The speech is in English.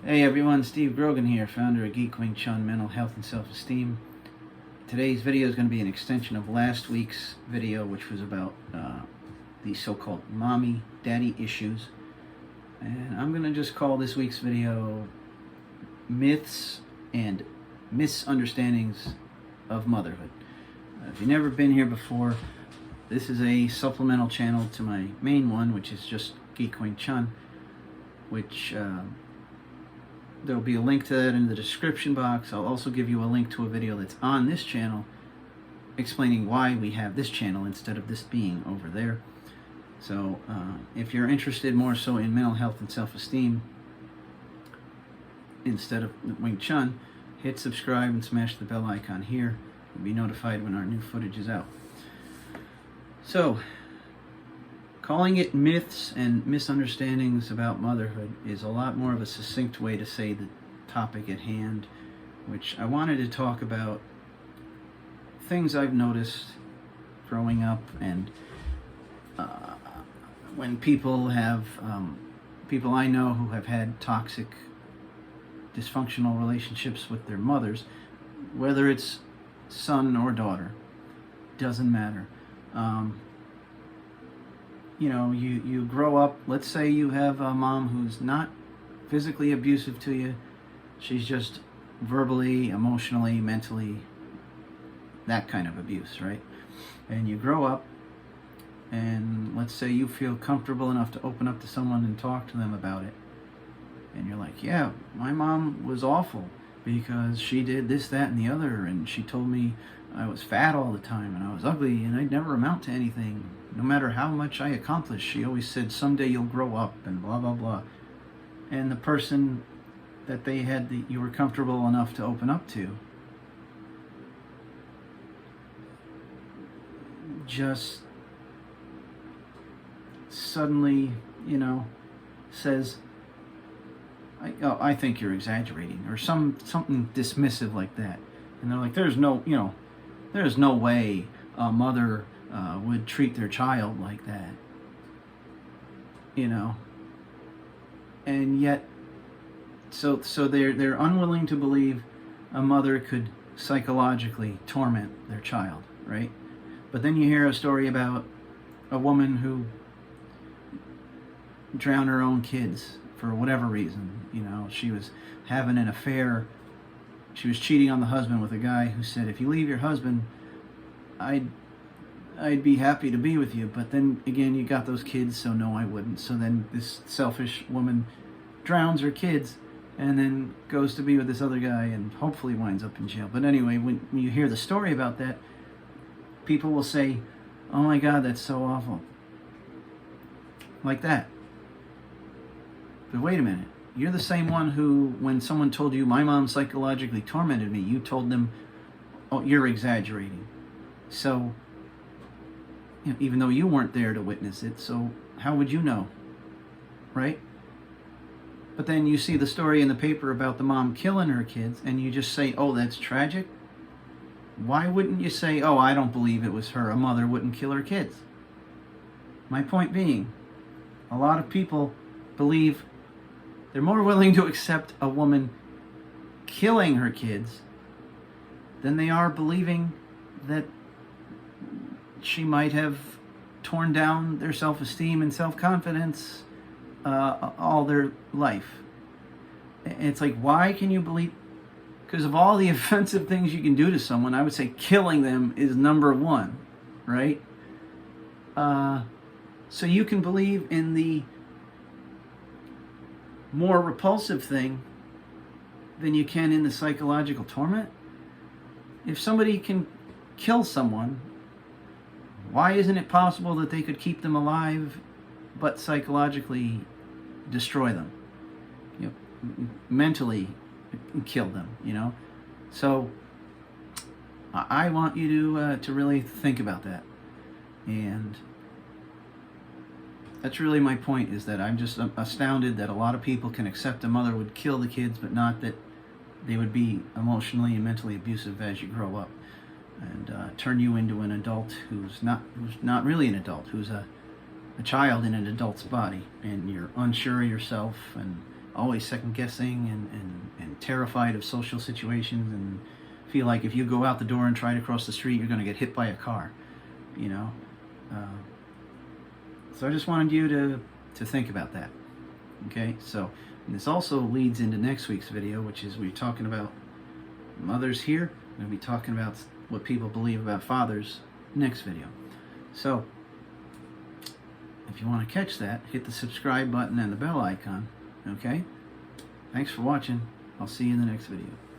Hey everyone, Steve Grogan here, founder of Geek Wing Chun Mental Health and Self-Esteem. Today's video is going to be an extension of last week's video, which was about the so-called mommy-daddy issues. And I'm going to just call this week's video Myths and Misunderstandings of Motherhood. If you've never been here before, this is a supplemental channel to my main one, which is just Geek Wing Chun, which there'll be a link to that in the description box. I'll also give you a link to a video that's on this channel explaining why we have this channel instead of this being over there. So if you're interested more so in mental health and self-esteem instead of Wing Chun, hit subscribe and smash the bell icon here. You'll be notified when our new footage is out. So, calling it myths and misunderstandings about motherhood is a lot more of a succinct way to say the topic at hand, which I wanted to talk about things I've noticed growing up and when people have, people I know who have had toxic, dysfunctional relationships with their mothers, whether it's son or daughter, doesn't matter. You know, you grow up, let's say you have a mom who's not physically abusive to you, she's just verbally, emotionally, mentally, that kind of abuse, right? And you grow up, and let's say you feel comfortable enough to open up to someone and talk to them about it. And you're like, yeah, my mom was awful because she did this, that, and the other, and she told me I was fat all the time, and I was ugly, and I'd never amount to anything. No matter how much I accomplished, she always said, someday you'll grow up, and blah, blah, blah. And the person that they had that you were comfortable enough to open up to just suddenly, you know, says, I think you're exaggerating, or something dismissive like that. And they're like, there's no way a mother would treat their child like that, you know. And yet, so they're unwilling to believe a mother could psychologically torment their child, right? But then you hear a story about a woman who drowned her own kids for whatever reason. You know, she was having an affair. She was cheating on the husband with a guy who said, if you leave your husband, I'd be happy to be with you. But then again, you got those kids, so no, I wouldn't. So then this selfish woman drowns her kids and then goes to be with this other guy and hopefully winds up in jail. But anyway, when you hear the story about that, people will say, oh my God, that's so awful. Like that. But wait a minute. You're the same one who, when someone told you, my mom psychologically tormented me, you told them, oh, you're exaggerating. So, you know, even though you weren't there to witness it, so how would you know, right? But then you see the story in the paper about the mom killing her kids, and you just say, oh, that's tragic? Why wouldn't you say, oh, I don't believe it was her, a mother wouldn't kill her kids? My point being, a lot of people believe they're more willing to accept a woman killing her kids than they are believing that she might have torn down their self-esteem and self-confidence all their life. It's like, why can you believe? Because of all the offensive things you can do to someone, I would say killing them is number one, right? So you can believe in the more repulsive thing than you can in the psychological torment. If somebody can kill someone, why isn't it possible that they could keep them alive but psychologically destroy them? You know, mentally kill them, you know? So I want you to really think about that. And that's really my point, is that I'm just astounded that a lot of people can accept a mother would kill the kids, but not that they would be emotionally and mentally abusive as you grow up and turn you into an adult who's not really an adult, who's a child in an adult's body, and you're unsure of yourself and always second guessing and terrified of social situations, and feel like if you go out the door and try to cross the street, you're going to get hit by a car, you know. So I just wanted you to think about that. Okay, so and this also leads into next week's video, which is we're talking about mothers here. We're going to be talking about what people believe about fathers next video. So if you want to catch that, hit the subscribe button and the bell icon. Okay? Thanks for watching. I'll see you in the next video.